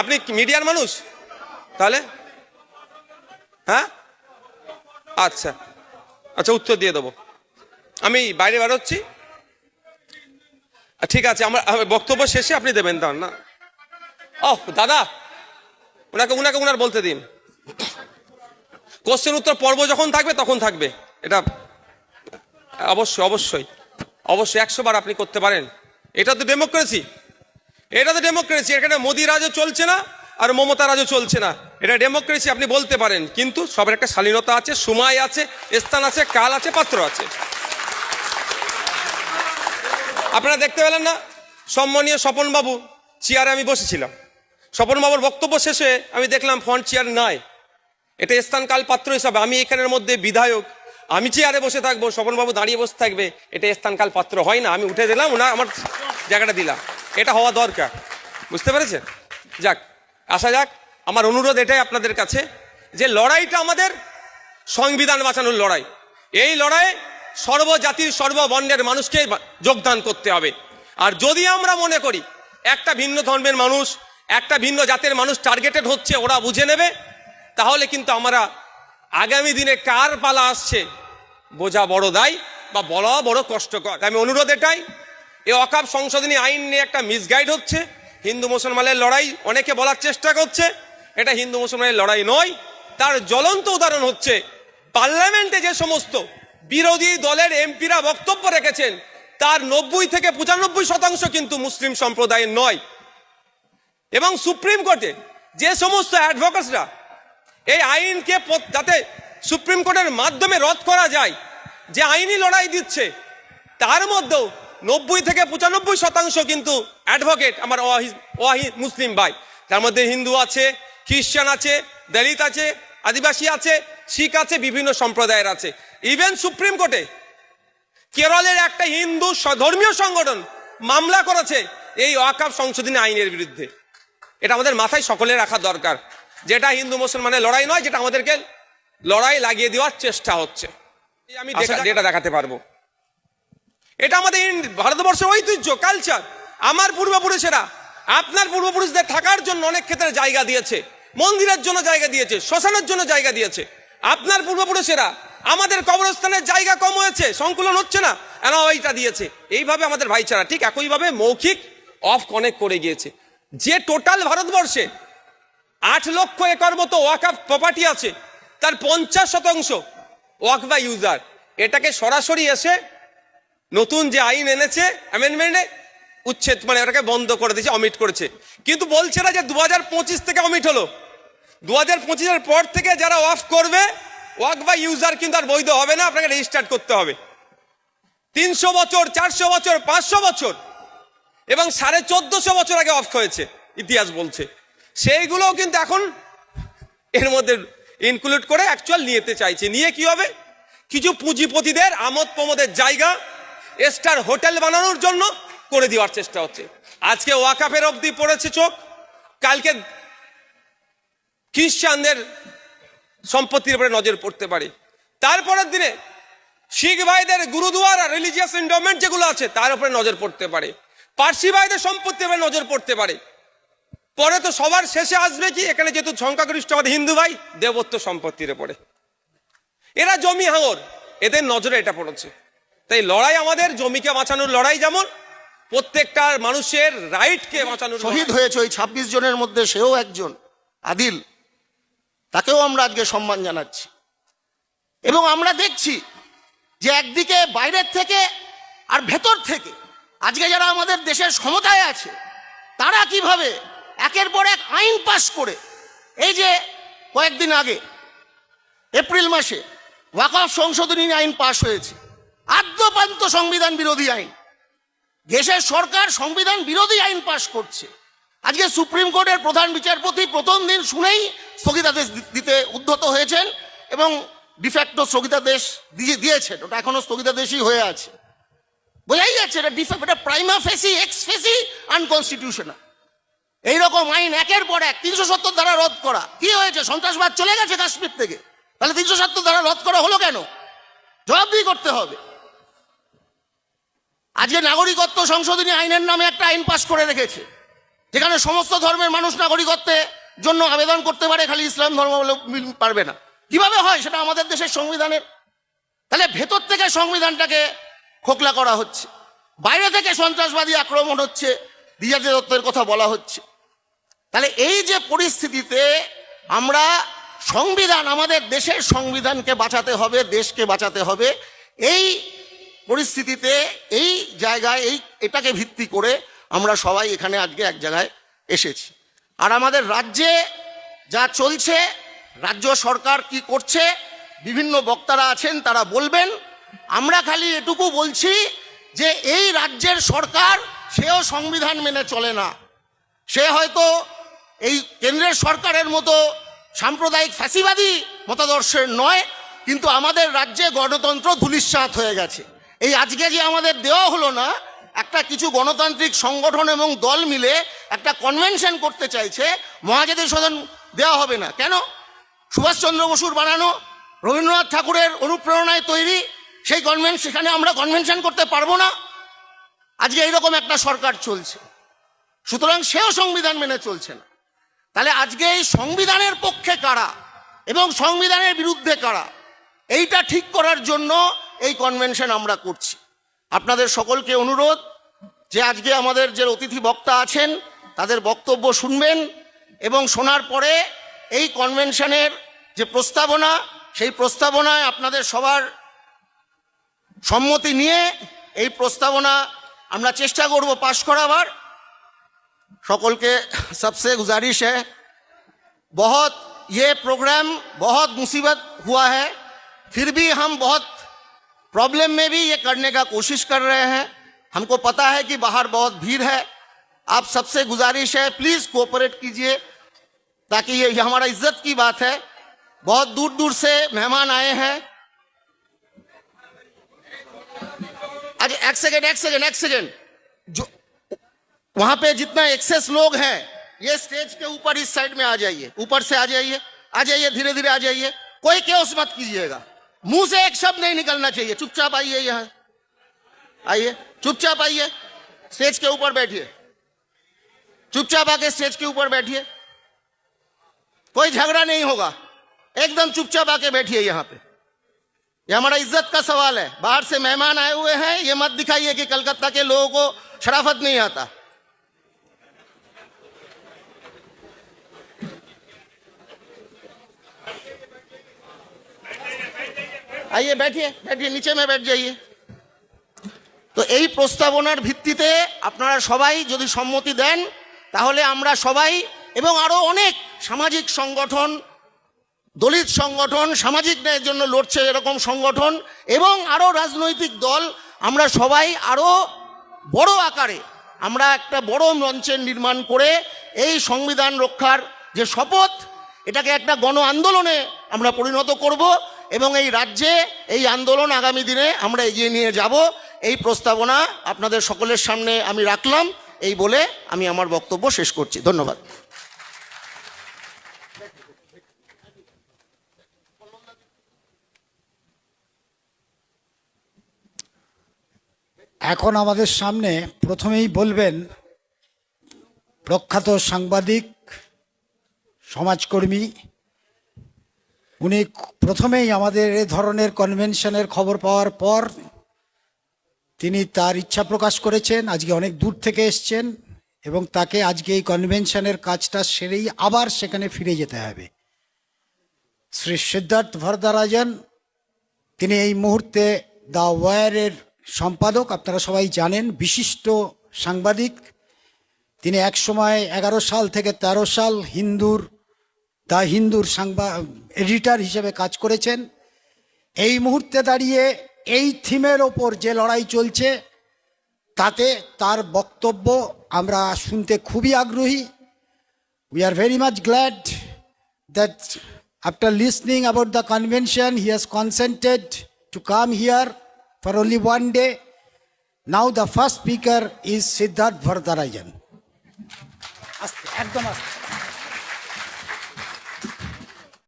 আপনি মিডিয়ার মানুষ তাহলে? হ্যাঁ, আচ্ছা আচ্ছা, উত্তর দিয়ে দেবো। আমি বাইরে বেরোচ্ছি, ঠিক আছে। আমার বক্তব্য শেষে আপনি দেবেন তার না? ওহ দাদা, উনার বলতে দিন। কোশ্চেন উত্তর পর্ব যখন থাকবে তখন থাকবে, এটা অবশ্যই অবশ্যই অবশ্যই 100 বার আপনি করতে পারেন। এটা তো ডেমোক্রেসি, এটা তো ডেমোক্রেসি। এখানে মোদি রাজও চলছে না আর মমতা রাজও চলছে না, এটা ডেমোক্রেসি। আপনি বলতে পারেন, কিন্তু সবার একটা শালীনতা আছে, সময় আছে, স্থান আছে, কাল আছে, পাত্র আছে। আপনারা দেখতে পেলেন না, সম্মানীয় স্বপনবাবু চেয়ারে আমি বসেছিলাম, স্বপনবাবুর বক্তব্য শেষে আমি দেখলাম ফ্রন্ট চেয়ার নাই। এটা স্থান কাল পাত্র হিসাবে আমি এখানের মধ্যে বিধায়ক, আমি চেয়ারে বসে থাকবো, স্বপনবাবু দাঁড়িয়ে বসে থাকবে, এটা স্থান কাল পাত্র হয় না। আমি উঠে দিলাম, আমার জায়গাটা দিলাম, এটা হওয়া দরকার। বুঝতে পেরেছেন? যাক, আসা যাক। আমার অনুরোধ এটাই আপনাদের কাছে, যে লড়াইটা আমাদের সংবিধান বাঁচানোর লড়াই। এই লড়াইয়ে সর্বজাতির সর্ববর্ণের মানুষকে যোগদান করতে হবে। আর যদি আমরা মনে করি একটা ভিন্ন ধর্মের মানুষ, একটা ভিন্ন জাতের মানুষ টার্গেটেড হচ্ছে, ওরা বুঝে নেবে, তাহলে কিন্তু আমরা আগামী দিনে কার পালা আসছে বোঝা বড় দায় বা বলা বড় কষ্টকর। আমি অনুরোধ এটাই, এই ওয়াকফ সংশোধনী আইন নিয়ে একটা মিসগাইড হচ্ছে, হিন্দু মুসলমানের লড়াই অনেকে বলার চেষ্টা করছে, এটা হিন্দু মুসলমানের লড়াই নয়। তার জ্বলন্ত উদাহরণ হচ্ছে পার্লামেন্টে যে সমস্ত বিরোধী দলের এমপিরা বক্তব্য রেখেছেন, তার 90 থেকে 95% কিন্তু মুসলিম সম্প্রদায়ের নয়। এবং সুপ্রিম কোর্টে যে সমস্ত অ্যাডভোকেটসরা এই আইনকে যাতে সুপ্রিম কোর্টের মাধ্যমে রদ করা যায়, যে আইনি লড়াই দিচ্ছে, তার মধ্যেও 90 থেকে 95% কিন্তু অ্যাডভোকেট আমার মুসলিম ভাই। তার মধ্যে হিন্দু আছে, খ্রিস্টান আছে, দলিত আছে, আদিবাসী আছে, শিখ আছে, বিভিন্ন সম্প্রদায়ের আছে। ইভেন সুপ্রিম কোর্টে কেরলের একটা হিন্দু ধর্মীয় সংগঠন মামলা করেছে এই ওয়াকফ সংশোধনী আইনের বিরুদ্ধে। এটা আমাদের মাথায় সকলে রাখা দরকার, যেটা হিন্দু মুসলমানের লড়াই নয়, যেটা আমাদেরকে লড়াই লাগিয়ে দেওয়ার চেষ্টা হচ্ছে। আমি যেটা দেখাতে পারবো, এটা আমাদের ভারতবর্ষের ঐতিহ্য, কালচার। আমার পূর্বপুরুষেরা আপনার পূর্বপুরুষদের থাকার জন্য অনেক ক্ষেত্রে জায়গা দিয়েছে, মন্দিরের জন্য জায়গা দিয়েছে, শ্মশানের জন্য জায়গা দিয়েছে। আপনার পূর্বপুরুষেরা আমাদের কবরস্থানের জায়গা কম হয়েছে, সংকুলন হচ্ছে না, এরা ওইটা দিয়েছে। এইভাবে আমাদের ভাইচারা ঠিক একইভাবে মৌখিক অফ কনেক্ট করে গিয়েছে। যে টোটাল ভারতবর্ষে 8 লক্ষ একর মতো ওয়াকফ প্রপার্টি আছে, তার 50% ওয়াকফ বা ইউজার। এটাকে সরাসরি এসে নতুন যে আইন এনেছে অ্যামেন্ডমেন্টে উচ্ছেদ, মানে ওটাকে বন্ধ করে দিয়েছে, অমিট করেছে। কিন্তু বলছে না যে 2025 থেকে অমিট হলো। 2025-এর পর থেকে যারা অফ করবে ওয়াকফ বা ইউজার কিন্তু আর বৈধ হবে না, আপনাকে রেজিস্টার্ড করতে হবে। 300 বছর, 400 বছর, 500 বছর এবং 1450 বছর আগে অফ হয়েছে ইতিহাস বলছে, সেইগুলোও কিন্তু এখন এর মধ্যে ইনক্লুড করে অ্যাকচুয়াল নিতে চাইছে। নিয়ে কি হবে? কিছু পুঁজিপতিদের আমোদ প্রমোদের জায়গা স্টার হোটেল বানানোর জন্য করে দেওয়ার চেষ্টা হচ্ছে। আজকে ওয়াকফের অবধি পড়েছে চোখ, কালকে খ্রিস্টানদের সম্পত্তির উপরে নজর পড়তে পারে, তারপরের দিনে শিখ ভাইদের গুরুদুয়ার আর রিলিজিয়াস এন্ডোমেন্ট যেগুলো আছে তার উপরে নজর পড়তে পারে, পার্সি ভাইদের সম্পত্তির উপরে নজর পড়তে পারে। পরে তো সবার শেষে আসবে কি, এখানে যেহেতু সংখ্যাগরিষ্ঠ আমাদের হিন্দু ভাই, দেবত্ব সম্পত্তির উপরে। এরা জমি হাঙর, এদের নজরে এটা পড়েছে। তাই লড়াই আমাদের জমিকে বাঁচানোর লড়াই, যেমন প্রত্যেকটা মানুষের রাইটকে বাঁচানোর। শহীদ হয়েছে ওই 26 জনের মধ্যে সেও একজন, আদিল, তাকেও আমরা আজকে সম্মান জানাচ্ছি। এবং আমরা দেখছি যে একদিকে বাইরের থেকে আর ভেতর থেকে আজকে যারা আমাদের দেশের ক্ষমতায় আছে, তারা কিভাবে একের পর এক আইন পাশ করে, এই যে কয়েকদিন আগে এপ্রিল মাসে ওয়াকফ সংশোধনী আইন পাশ হয়েছে, আদ্যপান্ত সংবিধান বিরোধী আইন। দেশের সরকার সংবিধান বিরোধী আইন পাশ করছে। আজকে সুপ্রিম কোর্টের প্রধান বিচারপতি প্রথম দিন শুনেই স্থগিতাদেশ দিতে উদ্ধত হয়েছেন এবং ডিফ্যাক্টো স্থগিতাদেশ দিয়েছেন। ওটা এখনো স্থগিতাদেশই হয়ে আছে। বোঝাই যাচ্ছে এটা প্রাইমা ফেসি এক্স ফেসি আনকনস্টিটিউশনাল। এইরকম আইন একের পর এক 370 ধারা রদ করা। কি হয়েছে? সন্ত্রাসবাদ চলে গেছে কাশ্মীর থেকে? তাহলে 370 ধারা রদ করা হলো কেন? জবাবদিহি করতে হবে। আজকে নাগরিকত্ব সংশোধনী আইনের নামে একটা আইন পাশ করে রেখেছে, যেখানে সমস্ত ধর্মের মানুষ নাগরিকত্বের জন্য আবেদন করতে পারে, খালি ইসলাম ধর্মাবলম্বী পারবে না। কিভাবে হয় সেটা আমাদের দেশের সংবিধানের? তাহলে ভেতর থেকে সংবিধানটাকে খোকলা করা হচ্ছে, বাইরে থেকে সন্ত্রাসবাদী আক্রমণ হচ্ছে, দ্বিজাতি তত্ত্বের কথা বলা হচ্ছে। তাহলে এই যে পরিস্থিতিতে আমরা সংবিধান, আমাদের দেশের সংবিধানকে বাঁচাতে হবে, দেশকে বাঁচাতে হবে, এই পরিস্থিতিতে এই জায়গায় এটাকে ভিত্তি করে আমরা সবাই এখানে আজকে এক জায়গায় এসেছি। আর আমাদের রাজ্যে যা চলছে, রাজ্য সরকার কি করছে, বিভিন্ন বক্তারা আছেন তারা বলবেন। আমরা খালি এটুকু বলছি যে এই রাজ্যের সরকার সেও সংবিধান মেনে চলে না। সে হয়তো এই কেন্দ্রের সরকারের মতো সাম্প্রদায়িক ফ্যাসিবাদী মতাদর্শের নয়, কিন্তু আমাদের রাজ্যে গণতন্ত্র ধূলিসাৎ হয়ে গেছে। এই আজকে যে আমাদের দেওয়া হলো না, একটা কিছু গণতান্ত্রিক সংগঠন এবং দল মিলে একটা কনভেনশন করতে চাইছে, মহাজাতি সদন দেওয়া হবে না কেন? সুভাষচন্দ্র বসুর বানানো, রবীন্দ্রনাথ ঠাকুরের অনুপ্রেরণায় তৈরি সেই সেখানে আমরা কনভেনশন করতে পারবো না? আজকে এইরকম একটা সরকার চলছে, সুতরাং সেও সংবিধান মেনে চলছে না। তাহলে আজকে এই সংবিধানের পক্ষে কারা এবং সংবিধানের বিরুদ্ধে কারা, এইটা ঠিক করার জন্য এই কনভেনশন আমরা করছি। আপনাদের সকলকে অনুরোধ যে আজকে আমাদের যে অতিথি বক্তা আছেন তাদের বক্তব্য শুনবেন এবং শোনার পরে এই কনভেনশনের যে প্রস্তাবনা, সেই প্রস্তাবনায় আপনাদের সবার সম্মতি নিয়ে এই প্রস্তাবনা আমরা চেষ্টা করব পাশ করাবার। সকলকে सबसे गुजारिश है, बहुत ये प्रोग्राम बहुत मुसीबत हुआ है, फिर भी हम बहुत प्रॉब्लम में भी ये करने का कोशिश कर रहे हैं। हमको पता है कि बाहर बहुत भीड़ है, आप सबसे गुजारिश है प्लीज़ कोऑपरेट कीजिए, ताकि ये हमारा इज्जत की बात है। बहुत दूर दूर से मेहमान आए हैं। अच्छा एक सेकेंड, जो वहां पे जितना एक्सेस लोग हैं ये स्टेज के ऊपर इस साइड में आ जाइए, ऊपर से आ जाइए, धीरे धीरे आ जाइए, कोई केओस मत कीजिएगा, मुंह से एक शब्द नहीं निकलना चाहिए, चुपचाप आइए, यहाँ आइए, चुपचाप आइए, स्टेज के ऊपर बैठिए, चुपचाप आके स्टेज के ऊपर बैठिए, कोई झगड़ा नहीं होगा, एकदम चुपचाप आके बैठिए यहाँ पे। ये हमारा इज्जत का सवाल है, बाहर से मेहमान आए हुए हैं, ये मत दिखाइए कि कलकत्ता के लोगों को शराफत नहीं आता। आइए बैठिए, नीचे में बैठ जाइए। তো এই প্রস্তাবনার ভিত্তিতে আপনারা সবাই যদি সম্মতি দেন তাহলে আমরা সবাই এবং আরো অনেক সামাজিক সংগঠন, দলিত সংগঠন, সামাজিক ন্যায়ের জন্য লড়ছে এরকম সংগঠন এবং আরো রাজনৈতিক দল, আমরা সবাই আরো বড় আকারে আমরা একটা বড় মঞ্চের নির্মাণ করে এই সংবিধান রক্ষার যে শপথ, এটাকে একটা গণ আন্দোলনে আমরা পরিণত করব এবং এই রাজ্যে এই আন্দোলন আগামী দিনে আমরা এগিয়ে নিয়ে যাব। এই প্রস্তাবনা আপনাদের সকলের সামনে আমি রাখলাম, এই বলে আমি আমার বক্তব্য শেষ করছি। ধন্যবাদ। এখন আমাদের সামনে প্রথমেই বলবেন প্রখ্যাত সাংবাদিক, সমাজকর্মী, উনি প্রথমেই আমাদের এ ধরনের কনভেনশনের খবর পাওয়ার পর তিনি তার ইচ্ছা প্রকাশ করেছেন, আজকে অনেক দূর থেকে এসছেন এবং তাকে আজকে এই কনভেনশনের কাজটা সেরেই আবার সেখানে ফিরে যেতে হবে। শ্রী সিদ্ধার্থ ভরদারাজন, তিনি এই মুহূর্তে দ্য ওয়ারের সম্পাদক, আপনারা সবাই জানেন, বিশিষ্ট সাংবাদিক। তিনি একসময় 11 সাল থেকে 13 সাল দ্য হিন্দুর এডিটর হিসেবে কাজ করেছেন। এই মুহূর্তে দাঁড়িয়ে এই থিমের ওপর যে লড়াই চলছে তাতে তার বক্তব্য আমরা শুনতে খুবই আগ্রহী। We are very much glad that after listening about the convention he has consented to come here for only one day. Now the first speaker is Siddharth Vardarajan. একদম